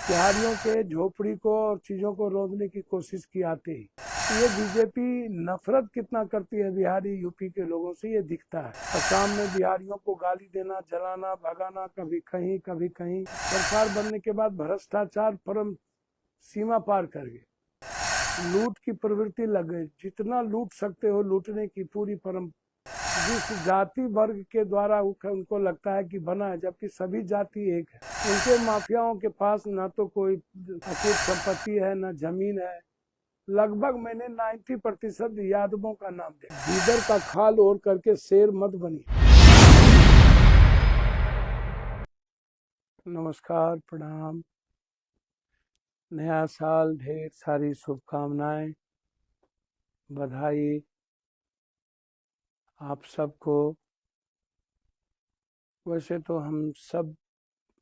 बिहारियों के झोपड़ी को और चीजों को रोकने की कोशिश की आती है। ये बीजेपी नफरत कितना करती है बिहारी यूपी के लोगों से, ये दिखता है। असम में बिहारियों को गाली देना, जलाना, भगाना, कभी कहीं कभी कहीं। सरकार बनने के बाद भ्रष्टाचार परम सीमा पार कर गए, लूट की प्रवृत्ति लग गई। जितना लूट सकते हो लूटने की पूरी परम, जिस जाति वर्ग के द्वारा उनको लगता है कि बना है, जबकि सभी जाति एक है। उनके माफियाओं के पास ना तो कोई अकूत संपत्ति है, ना जमीन है। लगभग मैंने 90% यादवों का नाम दिया। गीदड़ का खाल ओढ़ करके शेर मत बनी। नमस्कार, प्रणाम। नया साल, ढेर सारी शुभकामनाएं, बधाई आप सबको। वैसे तो हम सब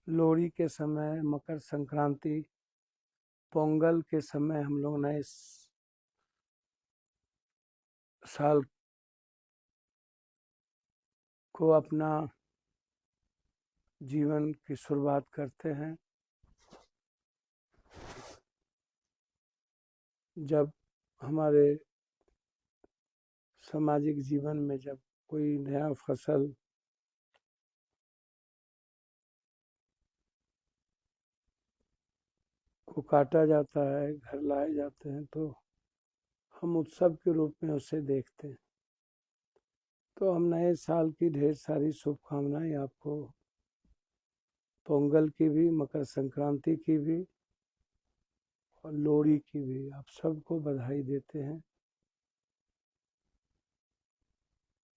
लोहड़ी के समय, मकर संक्रांति, पोंगल के समय हम लोग नए साल को अपना जीवन की शुरुआत करते हैं। जब हमारे सामाजिक जीवन में जब कोई नया फसल को काटा जाता है, घर लाए जाते हैं, तो हम उत्सव के रूप में उसे देखते हैं। तो हम नए साल की ढेर सारी शुभकामनाएं आपको, पोंगल की भी, मकर संक्रांति की भी और लोहड़ी की भी, आप सबको बधाई देते हैं।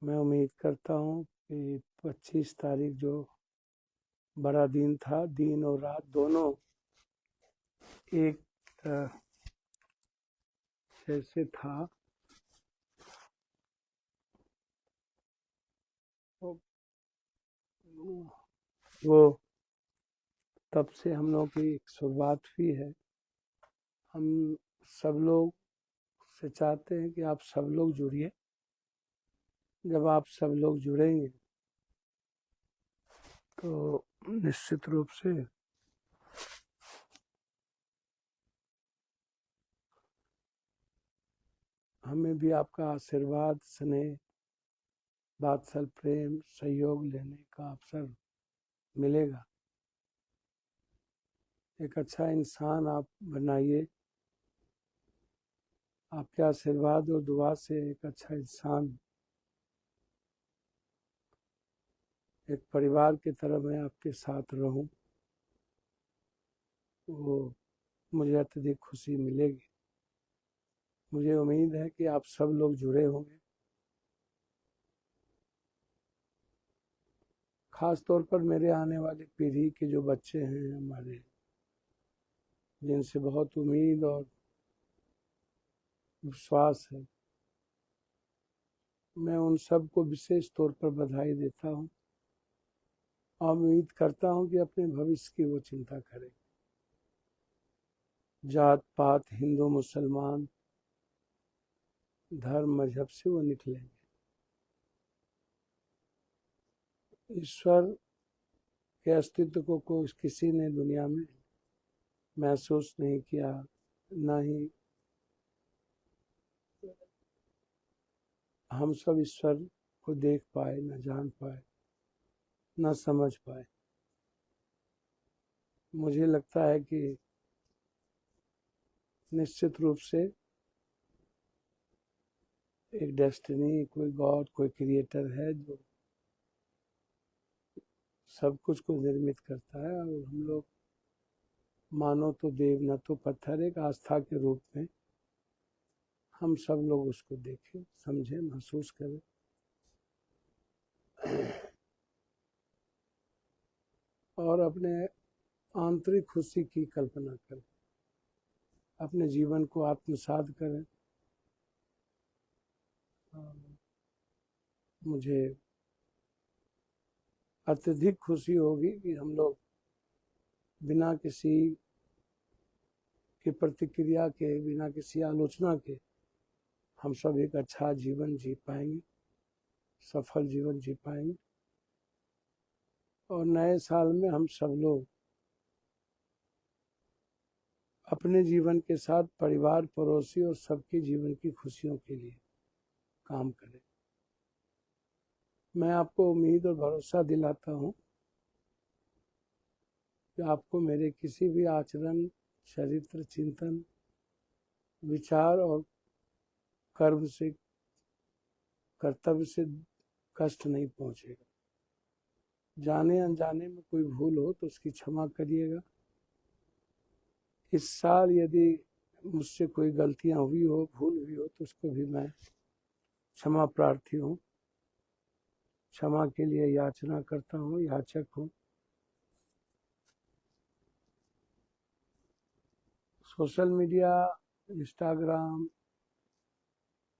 मैं उम्मीद करता हूँ कि 25 तारीख जो बड़ा दिन था, दिन और रात दोनों एक जैसे था, वो तब से हम लोग की एक शुरुआत हुई है। हम सब लोग से चाहते हैं कि आप सब लोग जुड़िए। जब आप सब लोग जुड़ेंगे तो निश्चित रूप से हमें भी आपका आशीर्वाद, स्नेह, वात्सल, प्रेम, सहयोग लेने का अवसर मिलेगा। एक अच्छा इंसान आप बनाइए। आपके आशीर्वाद और दुआ से एक अच्छा इंसान, एक परिवार की तरह मैं आपके साथ रहूं, वो मुझे अत्यधिक खुशी मिलेगी। मुझे उम्मीद है कि आप सब लोग जुड़े होंगे। खास तौर पर मेरे आने वाली पीढ़ी के जो बच्चे हैं हमारे, जिनसे बहुत उम्मीद और विश्वास है, मैं उन सब को विशेष तौर पर बधाई देता हूँ और उम्मीद करता हूँ कि अपने भविष्य की वो चिंता करें। जात पात, हिंदू मुसलमान, धर्म मजहब से वो निकलेंगे। ईश्वर के अस्तित्व को किसी ने दुनिया में महसूस नहीं किया, ना ही हम सब ईश्वर को देख पाए, न जान पाए, न समझ पाए। मुझे लगता है कि निश्चित रूप से एक डेस्टिनी, कोई गॉड, कोई क्रिएटर है जो सब कुछ को निर्मित करता है। और हम लोग मानो तो देव, न तो पत्थर, एक आस्था के रूप में हम सब लोग उसको देखें, समझें, महसूस करें। और अपने आंतरिक खुशी की कल्पना करें, अपने जीवन को आत्मसात करें। मुझे अत्यधिक खुशी होगी कि हम लोग बिना किसी की प्रतिक्रिया के, बिना किसी आलोचना के, हम सब एक अच्छा जीवन जी पाएंगे, सफल जीवन जी पाएंगे। और नए साल में हम सब लोग अपने जीवन के साथ परिवार, पड़ोसी और सबके जीवन की खुशियों के लिए काम करें। मैं आपको उम्मीद और भरोसा दिलाता हूँ कि आपको मेरे किसी भी आचरण, चरित्र, चिंतन, विचार और कर्म से, कर्तव्य से कष्ट नहीं पहुँचेगा। जाने अनजाने में कोई भूल हो तो उसकी क्षमा करिएगा। इस साल यदि मुझसे कोई गलतियां हुई हो, भूल हुई हो, तो उसको भी मैं क्षमा प्रार्थी हूँ। क्षमा के लिए याचना करता हूँ, याचक हूँ। सोशल मीडिया, इंस्टाग्राम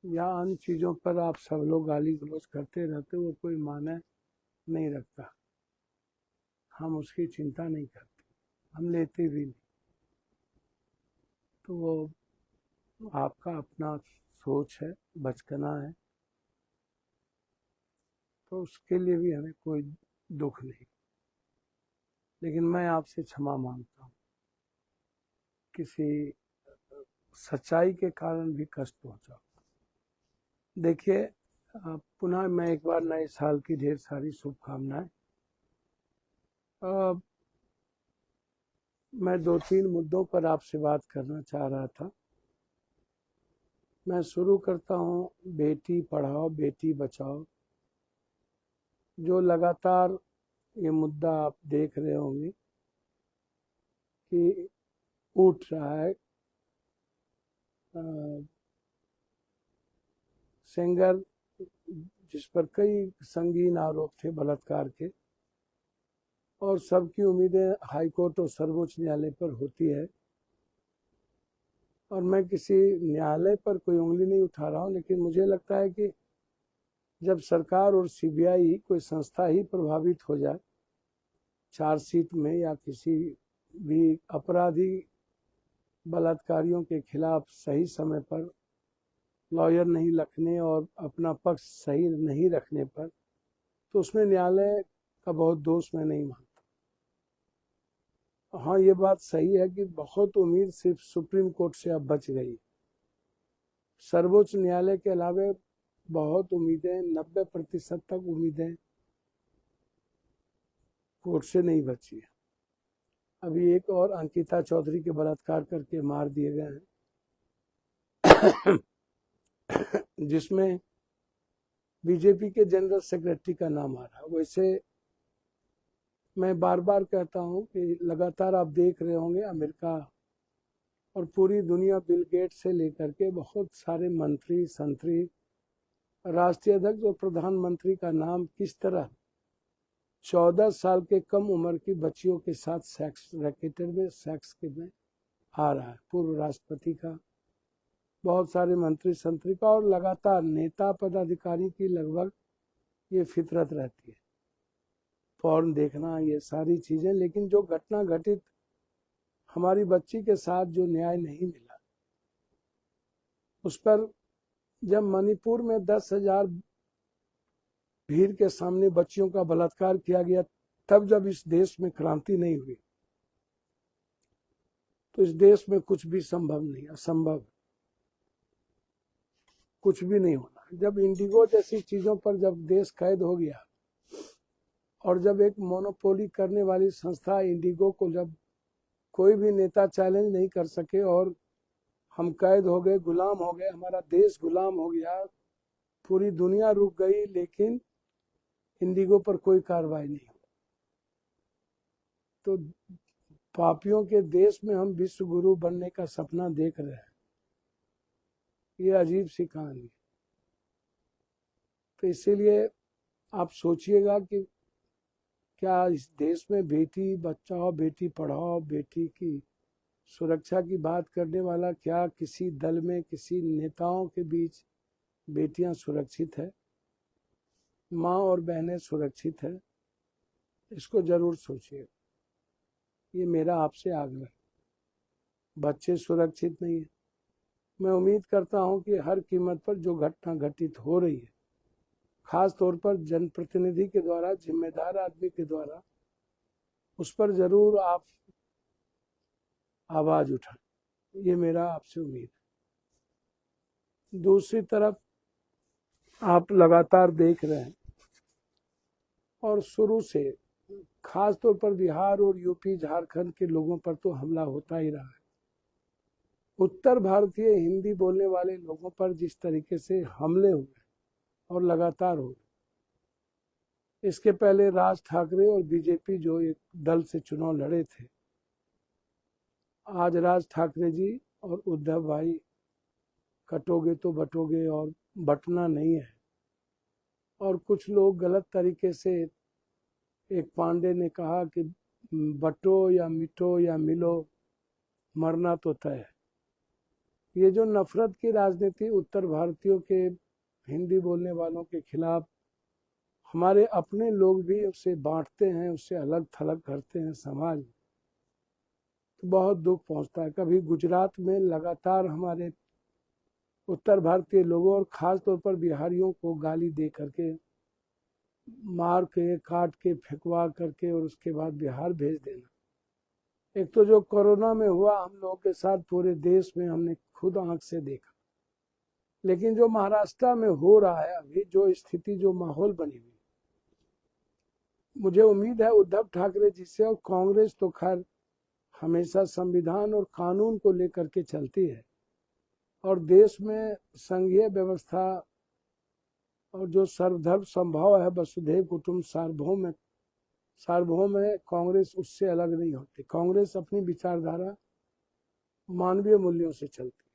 या अन्य चीज़ों पर आप सब लोग गाली गलौज करते रहते, वो कोई माने नहीं रखता। हम उसकी चिंता नहीं करते, हम लेते भी नहीं। तो वो आपका अपना सोच है, बचपना है, तो उसके लिए भी हमें कोई दुख नहीं। लेकिन मैं आपसे क्षमा मांगता हूँ, किसी सच्चाई के कारण भी कष्ट पहुंचा। देखिए, पुनः मैं एक बार नए साल की ढेर सारी शुभकामनाएं। मैं 2-3 मुद्दों पर आपसे बात करना चाह रहा था। मैं शुरू करता हूँ बेटी पढ़ाओ बेटी बचाओ। जो लगातार ये मुद्दा आप देख रहे होंगे कि उठ रहा है। सिंगर जिस पर कई संगीन आरोप थे बलात्कार के, और सबकी उम्मीदें हाईकोर्ट और सर्वोच्च न्यायालय पर होती है, और मैं किसी न्यायालय पर कोई उंगली नहीं उठा रहा हूँ, लेकिन मुझे लगता है कि जब सरकार और सीबीआई कोई संस्था ही प्रभावित हो जाए चार्जशीट में, या किसी भी अपराधी बलात्कारियों के खिलाफ सही समय पर लॉयर नहीं रखने और अपना पक्ष सही नहीं रखने पर, तो उसमें न्यायालय का बहुत दोष मैं नहीं मानता। हाँ, ये बात सही है कि बहुत उम्मीद सिर्फ सुप्रीम कोर्ट से अब बच गई। सर्वोच्च न्यायालय के अलावा बहुत उम्मीदें, 90% तक उम्मीदें कोर्ट से नहीं बची है। अभी एक और अंकिता चौधरी के बलात्कार करके मार दिए गए हैं जिसमें बीजेपी के जनरल सेक्रेटरी का नाम आ रहा है। वैसे मैं बार बार कहता हूं कि लगातार आप देख रहे होंगे अमेरिका और पूरी दुनिया, बिल गेट से लेकर के बहुत सारे मंत्री, संतरी, राष्ट्रीय अध्यक्ष और प्रधानमंत्री का नाम किस तरह 14 साल के कम उम्र की बच्चियों के साथ सेक्स रैकेट में, सेक्स के में आ रहा है। पूर्व राष्ट्रपति का, बहुत सारे मंत्री संतरी का, और लगातार नेता पदाधिकारी की लगभग ये फितरत रहती है, पॉर्न देखना, ये सारी चीजें। लेकिन जो घटना घटित हमारी बच्ची के साथ जो न्याय नहीं मिला, उस पर जब मणिपुर में 10,000 भीड़ के सामने बच्चियों का बलात्कार किया गया, तब जब इस देश में क्रांति नहीं हुई, तो इस देश में कुछ भी संभव नहीं, असंभव कुछ भी नहीं होना। जब इंडिगो जैसी चीजों पर जब देश कैद हो गया, और जब एक मोनोपोली करने वाली संस्था इंडिगो को जब कोई भी नेता चैलेंज नहीं कर सके, और हम कैद हो गए, गुलाम हो गए, हमारा देश गुलाम हो गया, पूरी दुनिया रुक गई, लेकिन इंडिगो पर कोई कार्रवाई नहीं हुई। तो पापियों के देश में हम विश्व गुरु बनने का सपना देख रहे हैं, ये अजीब सी कहानी। तो इसीलिए आप सोचिएगा कि क्या इस देश में बेटी बचाओ बेटी पढ़ाओ, बेटी की सुरक्षा की बात करने वाला क्या किसी दल में, किसी नेताओं के बीच बेटियां सुरक्षित है, माँ और बहनें सुरक्षित है? इसको जरूर सोचिए। ये मेरा आपसे आग्रह। बच्चे सुरक्षित नहीं है। मैं उम्मीद करता हूं कि हर कीमत पर जो घटना घटित हो रही है, खास तौर पर जनप्रतिनिधि के द्वारा, जिम्मेदार आदमी के द्वारा, उस पर जरूर आप आवाज उठाएं। ये मेरा आपसे उम्मीद है। दूसरी तरफ आप लगातार देख रहे हैं और शुरू से खास तौर पर बिहार और यूपी झारखंड के लोगों पर तो हमला होता ही रहा है। उत्तर भारतीय हिंदी बोलने वाले लोगों पर जिस तरीके से हमले हुए और लगातार हो रहे, इसके पहले राज ठाकरे और बीजेपी जो एक दल से चुनाव लड़े थे, आज राज ठाकरे जी और उद्धव भाई कटोगे तो बटोगे और बटना नहीं है। और कुछ लोग गलत तरीके से, एक पांडे ने कहा कि बटो या मिटो या मिलो, मरना तो तय है। ये जो नफरत की राजनीति उत्तर भारतीयों के हिंदी बोलने वालों के खिलाफ हमारे अपने लोग भी उससे बांटते हैं, उससे अलग थलग करते हैं समाज में, तो बहुत दुख पहुंचता है। कभी गुजरात में लगातार हमारे उत्तर भारतीय लोगों और खास तौर पर बिहारियों को गाली दे करके, मार के, काट के, फेंकवा करके और उसके बाद बिहार भेज देना। एक तो जो कोरोना में हुआ हम लोगों के साथ पूरे देश में हमने खुद आंख से देखा, लेकिन जो महाराष्ट्र में हो रहा है अभी, जो स्थिति, जो माहौल बनी हुई, मुझे उम्मीद है उद्धव ठाकरे जी से, और कांग्रेस तो खैर हमेशा संविधान और कानून को लेकर के चलती है, और देश में संघीय व्यवस्था और जो सर्वधर्म संभव है, वसुधैव कुटुंब सार्वभौम है, कांग्रेस उससे अलग नहीं होती। कांग्रेस अपनी विचारधारा मानवीय मूल्यों से चलती है।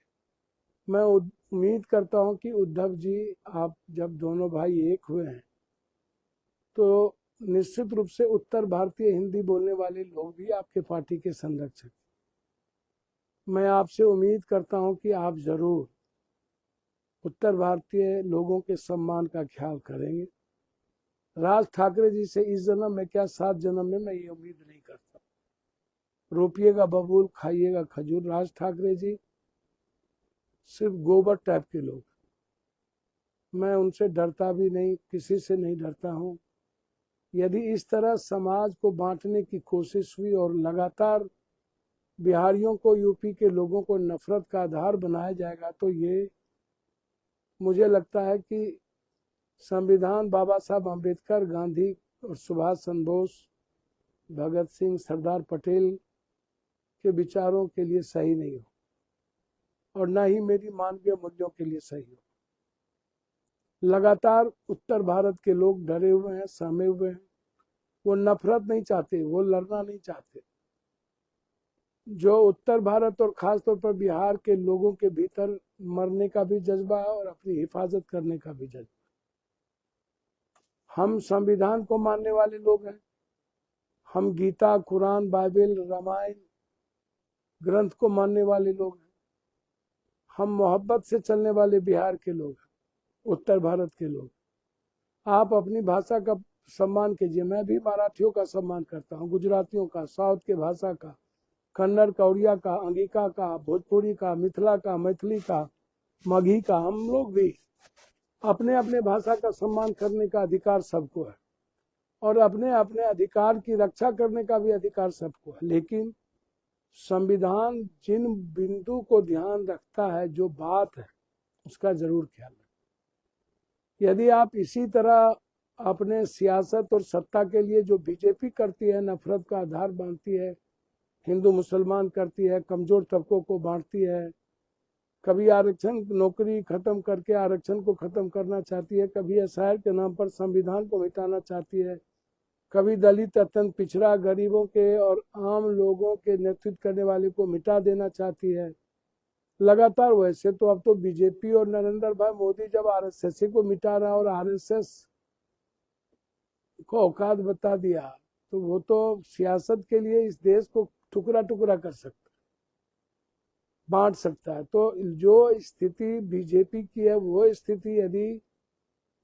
मैं उम्मीद करता हूं कि उद्धव जी, आप जब दोनों भाई एक हुए हैं तो निश्चित रूप से उत्तर भारतीय हिंदी बोलने वाले लोग भी आपके पार्टी के संरक्षक। मैं आपसे उम्मीद करता हूं कि आप जरूर उत्तर भारतीय लोगों के सम्मान का ख्याल करेंगे। राज ठाकरे जी से इस जन्म में क्या 7 जन्म में मैं ये उम्मीद नहीं करता। रोपिएगा बबूल, खाइएगा खजूर। राज ठाकरे जी सिर्फ गोबर टाइप के लोग, मैं उनसे डरता भी नहीं, किसी से नहीं डरता हूं। यदि इस तरह समाज को बांटने की कोशिश हुई और लगातार बिहारियों को, यूपी के लोगों को नफरत का आधार बनाया जाएगा, तो ये मुझे लगता है कि संविधान बाबा साहब अम्बेडकर, गांधी और सुभाष चंद्र बोस, भगत सिंह, सरदार पटेल के विचारों के लिए सही नहीं हो और न ही मेरी मानवीय मूल्यों के लिए सही हो। लगातार उत्तर भारत के लोग डरे हुए हैं, सहमे हुए हैं। वो नफरत नहीं चाहते, वो लड़ना नहीं चाहते। जो उत्तर भारत और खासतौर पर बिहार के लोगों के भीतर मरने का भी जज्बा है और अपनी हिफाजत करने का भी जज्बा। हम संविधान को मानने वाले लोग हैं। हम गीता, कुरान, बाइबल, रामायण ग्रंथ को मानने वाले लोग हैं। हम मोहब्बत से चलने वाले बिहार के लोग हैं, उत्तर भारत के लोग। आप अपनी भाषा का सम्मान कीजिए। मैं भी मराठियों का सम्मान करता हूँ, गुजरातियों का, साउथ के भाषा का, कन्नड़ का, उड़िया का, अंगिका का, भोजपुरी का, मिथिला का, मैथिली का, मगही का। हम लोग भी अपने अपने भाषा का सम्मान करने का अधिकार सबको है और अपने अपने अधिकार की रक्षा करने का भी अधिकार सबको है। लेकिन संविधान जिन बिंदु को ध्यान रखता है, जो बात है, उसका जरूर ख्याल रखें। यदि आप इसी तरह अपने सियासत और सत्ता के लिए जो बीजेपी करती है, नफरत का आधार बांधती है, हिंदू मुसलमान करती है, कमजोर तबकों को बांटती है, कभी आरक्षण नौकरी खत्म करके आरक्षण को खत्म करना चाहती है, कभी एसआईआर के नाम पर संविधान को मिटाना चाहती है, कभी दलित, अत्यंत पिछड़ा, गरीबों के और आम लोगों के नेतृत्व करने वाले को मिटा देना चाहती है लगातार। वैसे तो अब तो बीजेपी और नरेंद्र भाई मोदी जब आरएसएस को मिटा रहा और आरएसएस को औकात बता दिया, तो वो तो सियासत के लिए इस देश को टुकड़ा टुकड़ा कर सकता, बांट सकता है। तो जो स्थिति बीजेपी की है, वो स्थिति यदि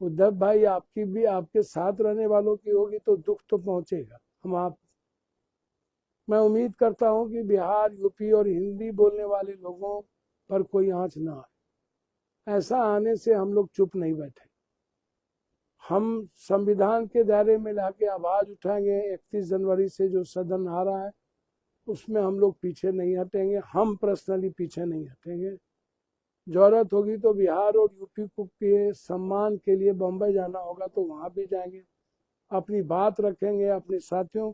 उद्धव भाई आपकी भी, आपके साथ रहने वालों की होगी, तो दुख तो पहुंचेगा। मैं उम्मीद करता हूं कि बिहार, यूपी और हिंदी बोलने वाले लोगों पर कोई आंच ना आए। ऐसा आने से हम लोग चुप नहीं बैठे। हम संविधान के दायरे में लाके आवाज उठाएंगे। 31 जनवरी से जो सदन आ रहा है, उसमें हम लोग पीछे नहीं हटेंगे, हम पर्सनली पीछे नहीं हटेंगे। जरूरत होगी तो बिहार और यूपी को के सम्मान के लिए बम्बई जाना होगा तो वहाँ भी जाएंगे, अपनी बात रखेंगे अपने साथियों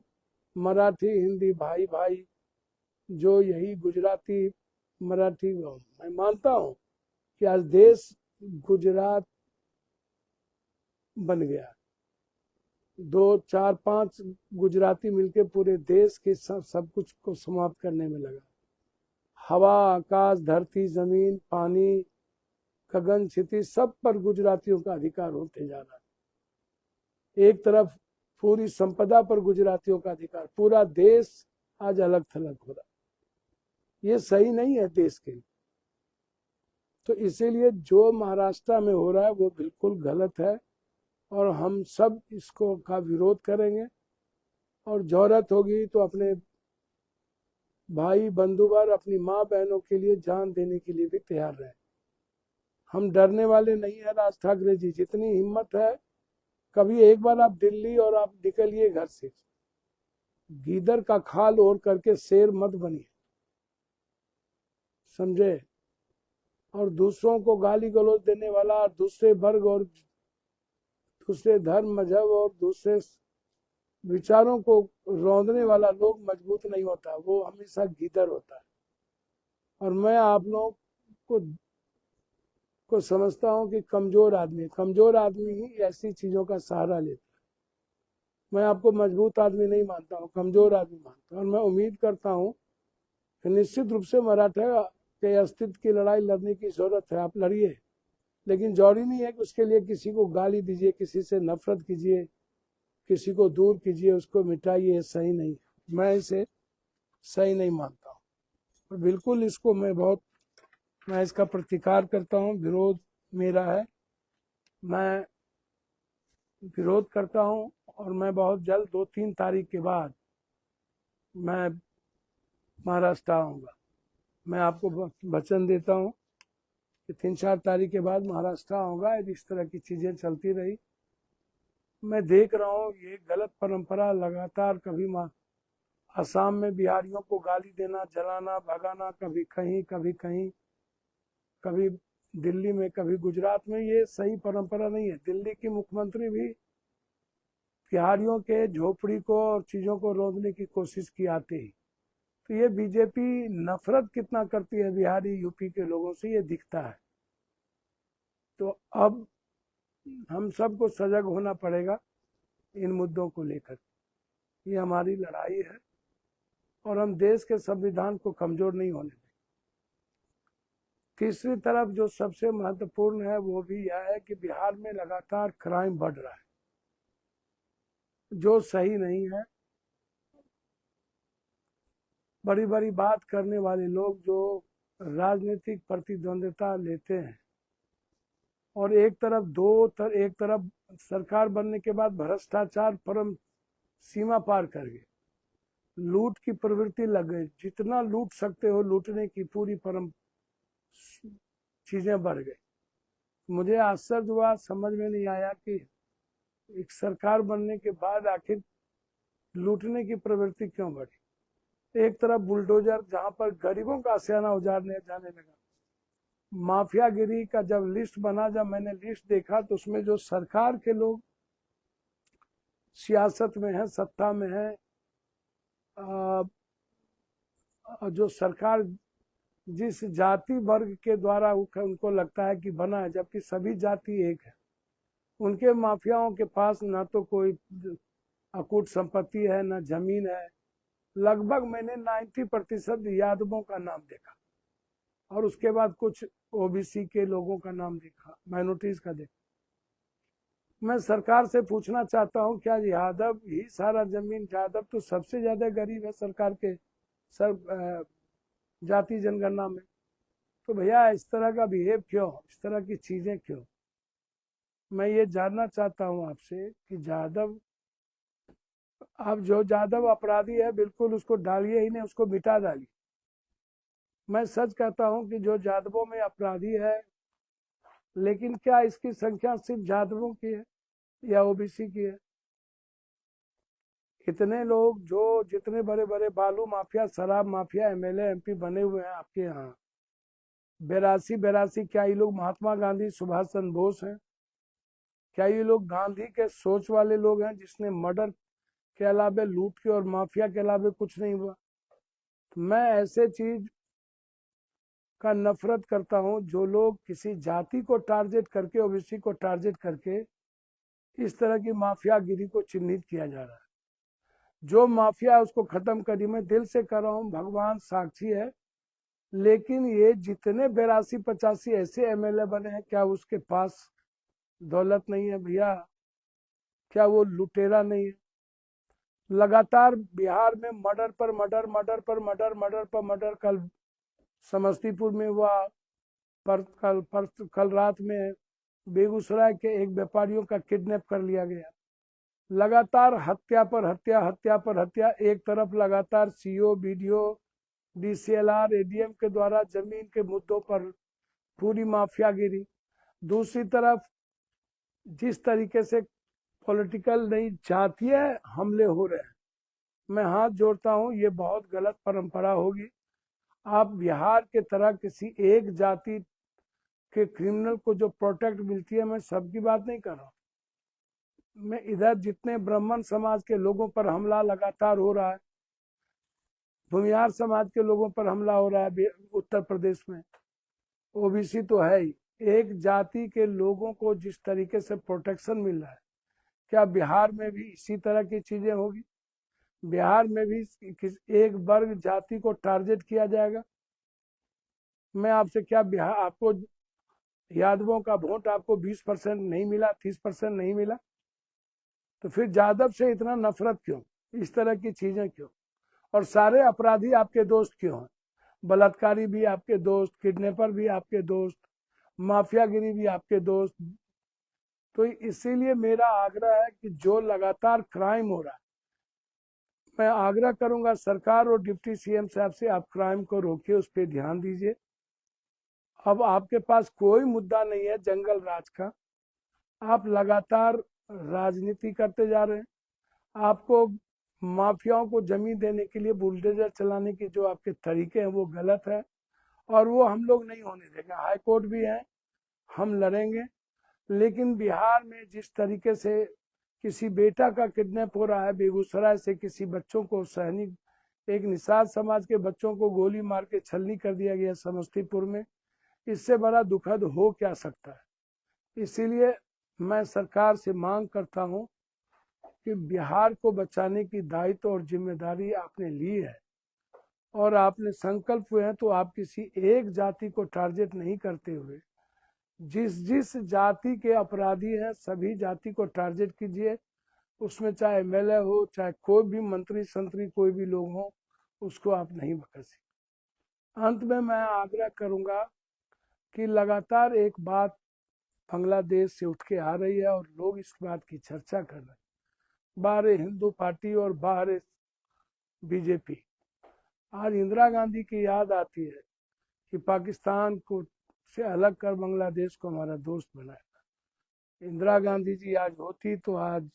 मराठी हिंदी भाई भाई जो यही गुजराती मराठी। मैं मानता हूँ कि आज देश गुजरात बन गया, 2 4 5 गुजराती मिलके पूरे देश के सब कुछ को समाप्त करने में लगा। हवा आकाश धरती जमीन पानी गगन क्षितिज सब पर गुजरातियों का अधिकार होते जा रहा है। एक तरफ पूरी संपदा पर गुजरातियों का अधिकार, पूरा देश आज अलग थलग हो रहा है। ये सही नहीं है देश के लिए। तो इसीलिए जो महाराष्ट्र में हो रहा है वो बिल्कुल गलत है और हम सब इसको का विरोध करेंगे और जरूरत होगी तो अपने भाई बंधुवर अपनी माँ बहनों के लिए जान देने के लिए भी तैयार रहे। हम डरने वाले नहीं है राज ठाकरे जी, जितनी हिम्मत है कभी एक बार आप दिल्ली और आप निकलिए घर से, गीदड़ का खाल ओढ़ करके शेर मत बनिए, समझे। और दूसरों को गाली गलौज देने वाला, दूसरे वर्ग और दूसरे धर्म मजहब और दूसरे विचारों को रौंदने वाला लोग मजबूत नहीं होता, वो हमेशा गीदड़ होता है। और मैं आप लोगों को समझता हूँ कि कमजोर आदमी ही ऐसी चीजों का सहारा लेता है। मैं आपको मजबूत आदमी नहीं मानता हूँ, कमजोर आदमी मानता हूँ। और मैं उम्मीद करता हूँ कि निश्चित रूप से मराठा के अस्तित्व की लड़ाई लड़ने की जरूरत है, आप लड़िए, लेकिन जरूरी नहीं है कि उसके लिए किसी को गाली दीजिए, किसी से नफरत कीजिए, किसी को दूर कीजिए, उसको मिटाइए। सही नहीं, मैं इसे सही नहीं मानता हूँ और बिल्कुल इसको मैं इसका प्रतिकार करता हूँ। विरोध मेरा है, मैं विरोध करता हूँ और मैं बहुत जल्द 2-3 तारीख के बाद मैं महाराष्ट्र आऊँगा। मैं आपको वचन देता हूँ कि 3-4 तारीख के बाद महाराष्ट्र आऊँगा। यदि इस तरह की चीज़ें चलती रही, मैं देख रहा हूँ ये गलत परंपरा लगातार, कभी असम में बिहारियों को गाली देना, जलाना, भगाना, कभी कहीं कभी कहीं, कभी दिल्ली में कभी गुजरात में, ये सही परंपरा नहीं है। दिल्ली की मुख्यमंत्री भी बिहारियों के झोपड़ी को और चीज़ों को रोकने की कोशिश की आते ही। तो ये बीजेपी नफरत कितना करती है बिहारी यूपी के लोगों से, ये दिखता है। तो अब हम सबको सजग होना पड़ेगा इन मुद्दों को लेकर। ये हमारी लड़ाई है और हम देश के संविधान को कमजोर नहीं होने देंगे। तीसरी तरफ जो सबसे महत्वपूर्ण है वो भी यह है कि बिहार में लगातार क्राइम बढ़ रहा है, जो सही नहीं है। बड़ी बड़ी बात करने वाले लोग जो राजनीतिक प्रतिद्वंदिता लेते हैं और एक तरफ सरकार बनने के बाद भ्रष्टाचार परम सीमा पार कर गए, लूट की प्रवृत्ति लग गई, जितना लूट सकते हो लूटने की पूरी परम चीजें बढ़ गई। मुझे आश्चर्य हुआ, समझ में नहीं आया कि एक सरकार बनने के बाद आखिर लूटने की प्रवृत्ति क्यों बढ़ी। एक तरफ बुलडोजर जहां पर गरीबों का आशियाना उजाड़ने जाने लगा, माफियागिरी का जब लिस्ट बना, जब मैंने लिस्ट देखा तो उसमें जो सरकार के लोग सियासत में है, सत्ता में है, जो सरकार जिस जाति वर्ग के द्वारा उनको लगता है कि बना है, जबकि सभी जाति एक है, उनके माफियाओं के पास ना तो कोई अकूट संपत्ति है, ना जमीन है। लगभग मैंने 90% यादवों का नाम देखा और उसके बाद कुछ ओबीसी के लोगों का नाम देखा, माइनॉरिटीज का देखा। मैं सरकार से पूछना चाहता हूं, क्या यादव ही सारा जमीन, यादव तो सबसे ज्यादा गरीब है सरकार के जाति जनगणना में। तो भैया इस तरह का बिहेव क्यों, इस तरह की चीजें क्यों। मैं ये जानना चाहता हूं आपसे कि यादव, आप जो यादव अपराधी है बिल्कुल उसको डालिए ही नहीं, उसको मिटा डालिए। मैं सच कहता हूं कि जो यादवों में अपराधी है, लेकिन क्या इसकी संख्या सिर्फ यादवों की है या ओबीसी की है? इतने लोग जो जितने बड़े बड़े बालू माफिया, शराब माफिया एमएलए एमपी बने हुए हैं आपके यहाँ, 82 क्या ये लोग महात्मा गांधी सुभाष चंद्र बोस हैं? क्या ये लोग गांधी के सोच वाले लोग हैं जिसने मर्डर के अलावे, लूट के और माफिया के अलावे कुछ नहीं हुआ? तो मैं ऐसे चीज का नफरत करता हूं जो लोग किसी जाति को टारगेट करके, ओबीसी को टारगेट करके इस तरह की माफियागिरी को चिन्हित किया जा रहा है। जो माफिया है उसको खत्म करिए, मैं दिल से कर रहा हूँ, भगवान साक्षी है। लेकिन ये जितने 82-85 ऐसे एमएलए बने हैं, क्या उसके पास दौलत नहीं है भैया? क्या वो लुटेरा नहीं है? लगातार बिहार में मर्डर पर मर्डर, मर्डर पर मर्डर, मर्डर पर मर्डर। कल समस्तीपुर में हुआ, कल रात में बेगूसराय के एक व्यापारियों का किडनैप कर लिया गया। लगातार हत्या पर हत्या, हत्या पर हत्या। एक तरफ लगातार सीओ, बीडीओ, डीसीएलआर, एडीएम के द्वारा जमीन के मुद्दों पर पूरी माफियागिरी, दूसरी तरफ जिस तरीके से पॉलिटिकल नहीं जातीय हमले हो रहे हैं, मैं हाथ जोड़ता हूं, ये बहुत गलत परंपरा होगी। आप बिहार के तरह किसी एक जाति के क्रिमिनल को जो प्रोटेक्ट मिलती है, मैं सबकी बात नहीं कर रहा, मैं इधर जितने ब्राह्मण समाज के लोगों पर हमला लगातार हो रहा है, भूमिहार समाज के लोगों पर हमला हो रहा है उत्तर प्रदेश में, ओबीसी तो है ही, एक जाति के लोगों को जिस तरीके से प्रोटेक्शन मिल रहा है, क्या बिहार में भी इसी तरह की चीजें होगी? बिहार में भी एक वर्ग जाति को टारगेट किया जाएगा? मैं आपसे क्या, बिहार आपको यादवों का वोट आपको 20% नहीं मिला, 30% नहीं मिला, तो फिर यादव से इतना नफरत क्यों? इस तरह की चीजें क्यों? और सारे अपराधी आपके दोस्त क्यों हैं? बलात्कारी भी आपके दोस्त, किडनैपर भी आपके दोस्त, माफियागिरी भी आपके दोस्त। तो इसीलिए मेरा आग्रह है कि जो लगातार क्राइम हो रहा है, मैं आग्रह करूंगा सरकार और डिप्टी सीएम साहब से, आप क्राइम को रोकिए, उस पर ध्यान दीजिए। अब आपके पास कोई मुद्दा नहीं है जंगल राज का, आप लगातार राजनीति करते जा रहे हैं। आपको माफियाओं को जमीन देने के लिए बुलडोजर चलाने की जो आपके तरीके हैं वो गलत है, और वो हम लोग नहीं होने देंगे। हाई कोर्ट भी है, हम लड़ेंगे। लेकिन बिहार में जिस तरीके से किसी बेटा का किडनैप हो रहा है, बेगूसराय से किसी बच्चों को, सैनिक एक निषाद समाज के बच्चों को गोली मार के छलनी कर दिया गया समस्तीपुर में, इससे बड़ा दुखद हो क्या सकता है? इसीलिए मैं सरकार से मांग करता हूं कि बिहार को बचाने की दायित्व और जिम्मेदारी आपने ली है, और आपने संकल्प हुए हैं, तो आप किसी एक जाति को टारगेट नहीं करते हुए जिस जिस जाति के अपराधी हैं सभी जाति को टारगेट कीजिए। उसमें चाहे एमएलए हो, चाहे कोई भी मंत्री संतरी कोई भी लोग हो, उसको आप नहीं बख्शिए। अंत में मैं आग्रह करूंगा कि लगातार एक बात बांग्लादेश से उठ के आ रही है और लोग इस बात की चर्चा कर रहे हैं, बाहर हिंदू पार्टी और बाहर बीजेपी। आज इंदिरा गांधी की याद आती है कि पाकिस्तान को से अलग कर बांग्लादेश को हमारा दोस्त बनाया। इंदिरा गांधी जी आज होती तो आज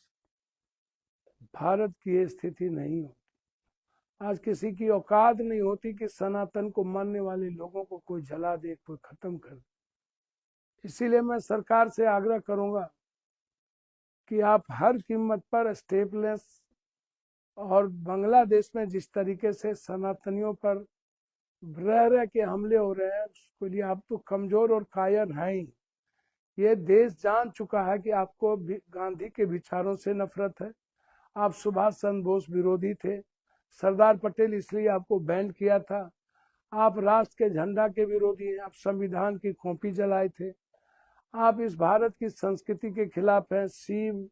भारत की ये स्थिति नहीं होती। आज किसी की औकात नहीं होती कि सनातन को मानने वाले लोगों को कोई जला दे, कोई खत्म कर दे। इसीलिए मैं सरकार से आग्रह करूंगा कि आप हर कीमत पर स्टेप लें, और बांग्लादेश में जिस तरीके से सनातनियों पर रह रह के हमले हो रहे हैं, उसके लिए आप तो कमजोर और कायर हैं ही। ये देश जान चुका है कि आपको गांधी के विचारों से नफरत है। आप सुभाष चंद्र बोस विरोधी थे, सरदार पटेल इसलिए आपको बैंड किया था। आप राष्ट्र के झंडा के विरोधी हैं, आप संविधान की कॉपी जलाए थे। आप इस भारत की संस्कृति के खिलाफ हैं, शिव,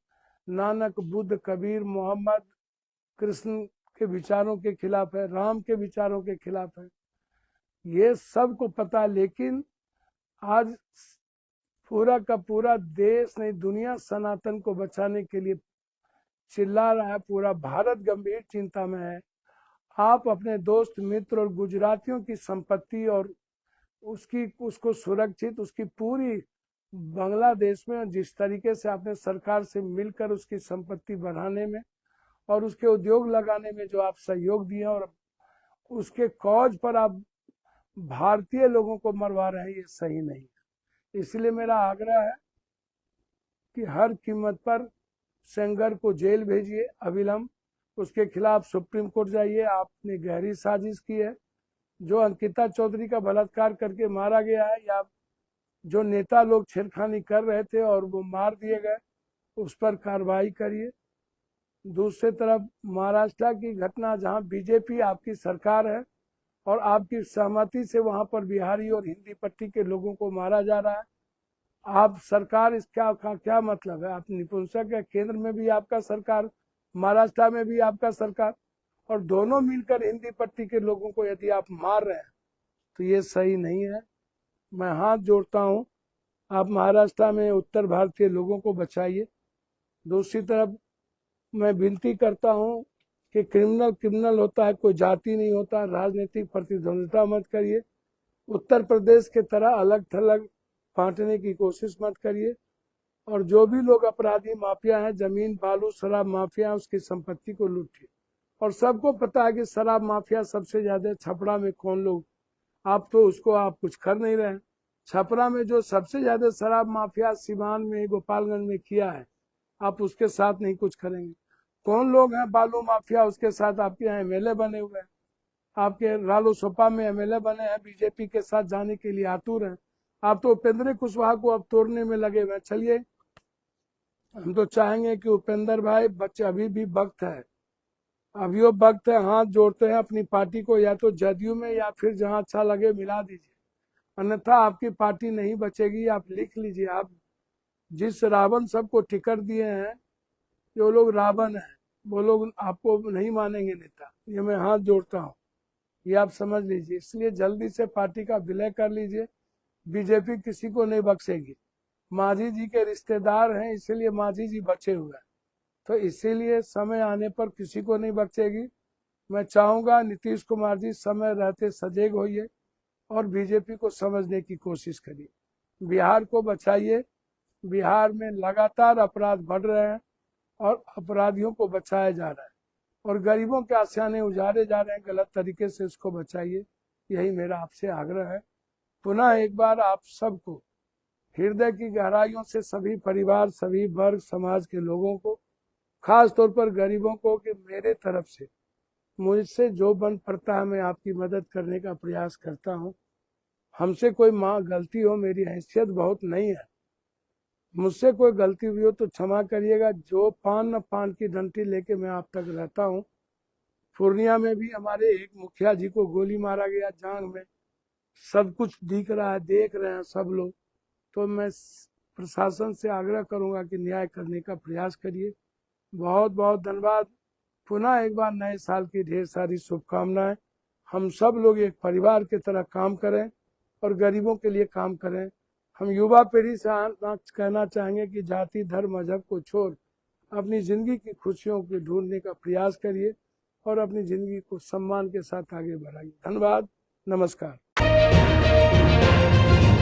नानक, बुद्ध, कबीर, मोहम्मद, कृष्ण के विचारों के खिलाफ है, राम के विचारों के खिलाफ है। ये सबको पता, लेकिन आज पूरा का पूरा देश नहीं दुनिया सनातन को बचाने के लिए चिल्ला रहा है, पूरा भारत गंभीर चिंता में है। आप अपने दोस्त मित्र और गुजरातियों की संपत्ति और उसको सुरक्षित, उसकी पूरी बांग्लादेश में जिस तरीके से आपने सरकार से मिलकर उसकी संपत्ति बढ़ाने में और उसके उद्योग लगाने में जो आप सहयोग दिए और उसके कॉज पर आप भारतीय लोगों को मरवा रहे हैं, ये सही नहीं है। इसलिए मेरा आग्रह है कि हर कीमत पर सेंगर को जेल भेजिए अविलंब, उसके खिलाफ सुप्रीम कोर्ट जाइए। आपने गहरी साजिश की है। जो अंकिता चौधरी का बलात्कार करके मारा गया है, या जो नेता लोग छेड़खानी कर रहे थे और वो मार दिए गए, उस पर कार्रवाई करिए। दूसरी तरफ महाराष्ट्र की घटना, जहां बीजेपी आपकी सरकार है और आपकी सहमति से वहां पर बिहारी और हिंदी पट्टी के लोगों को मारा जा रहा है, आप सरकार, इसका क्या मतलब है? आप निपुंसक है, केंद्र में भी आपका सरकार, महाराष्ट्र में भी आपका सरकार, और दोनों मिलकर हिंदी पट्टी के लोगों को यदि आप मार रहे हैं तो ये सही नहीं है। मैं हाथ जोड़ता हूं, आप महाराष्ट्र में उत्तर भारतीय लोगों को बचाइए। दूसरी तरफ मैं विनती करता हूं कि क्रिमिनल क्रिमिनल होता है, कोई जाति नहीं होता। राजनीतिक प्रतिद्वंद्विता मत करिए। उत्तर प्रदेश के तरह अलग थलग बांटने की कोशिश मत करिए। और जो भी लोग अपराधी माफिया हैं, जमीन बालू शराब माफिया, उसकी संपत्ति को लूटिए। और सबको पता है कि शराब माफिया सबसे ज्यादा छपरा में कौन लोग, आप तो उसको आप कुछ कर नहीं रहे। छपरा में जो सबसे ज्यादा शराब माफिया सिवान में, गोपालगंज में किया है, आप उसके साथ नहीं कुछ करेंगे। कौन लोग हैं बालू माफिया, उसके साथ आपके यहाँ एमएलए बने हुए हैं, आपके रालोसपा में एमएलए बने हैं, बीजेपी के साथ जाने के लिए आतुर हैं। आप तो उपेंद्र कुशवाहा को अब तोड़ने में लगे हुए। चलिए, हम तो चाहेंगे कि उपेंद्र भाई, बच्चे अभी भी वक्त है, अभी वो वक्त है, हाथ जोड़ते हैं अपनी पार्टी को या तो जदयू में या फिर जहां अच्छा लगे मिला दीजिए, अन्यथा आपकी पार्टी नहीं बचेगी। आप लिख लीजिए, आप जिस रावण सबको टिकट दिए हैं, जो लोग रावण हैं, वो लोग आपको नहीं मानेंगे नेता। ये मैं हाथ जोड़ता हूँ, ये आप समझ लीजिए। इसलिए जल्दी से पार्टी का विलय कर लीजिए। बीजेपी किसी को नहीं बख्शेगी। मांझी जी के रिश्तेदार हैं, इसीलिए मांझी जी बचे हुए हैं, तो इसीलिए समय आने पर किसी को नहीं बख्शेगी। मैं चाहूंगा नीतीश कुमार जी समय रहते सजग होइए और बीजेपी को समझने की कोशिश करिए। बिहार को बचाइए। बिहार में लगातार अपराध बढ़ रहे हैं और अपराधियों को बचाया जा रहा है, और गरीबों के आशियाने उजाड़े जा रहे हैं गलत तरीके से, उसको बचाइए। यही मेरा आपसे आग्रह है। पुनः एक बार आप सबको हृदय की गहराइयों से, सभी परिवार, सभी वर्ग समाज के लोगों को, खास तौर पर गरीबों को, कि मेरे तरफ से मुझसे जो बन पड़ता है मैं आपकी मदद करने का प्रयास करता हूँ। हमसे कोई गलती हो, मेरी हैसियत बहुत नहीं है, मुझसे कोई गलती हुई हो तो क्षमा करिएगा। जो पान न पान की डंडी लेके मैं आप तक रहता हूँ। पूर्णिया में भी हमारे एक मुखिया जी को गोली मारा गया जांग में, सब कुछ दिख रहा है, देख रहे हैं सब लोग। तो मैं प्रशासन से आग्रह करूंगा कि न्याय करने का प्रयास करिए। बहुत बहुत धन्यवाद। पुनः एक बार नए साल की ढेर सारी शुभकामनाएं। हम सब लोग एक परिवार की तरह काम करें और गरीबों के लिए काम करें। हम युवा पीढ़ी से कहना चाहेंगे कि जाति धर्म मजहब को छोड़ अपनी जिंदगी की खुशियों को ढूंढने का प्रयास करिए और अपनी जिंदगी को सम्मान के साथ आगे बढ़ाइए। धन्यवाद, नमस्कार।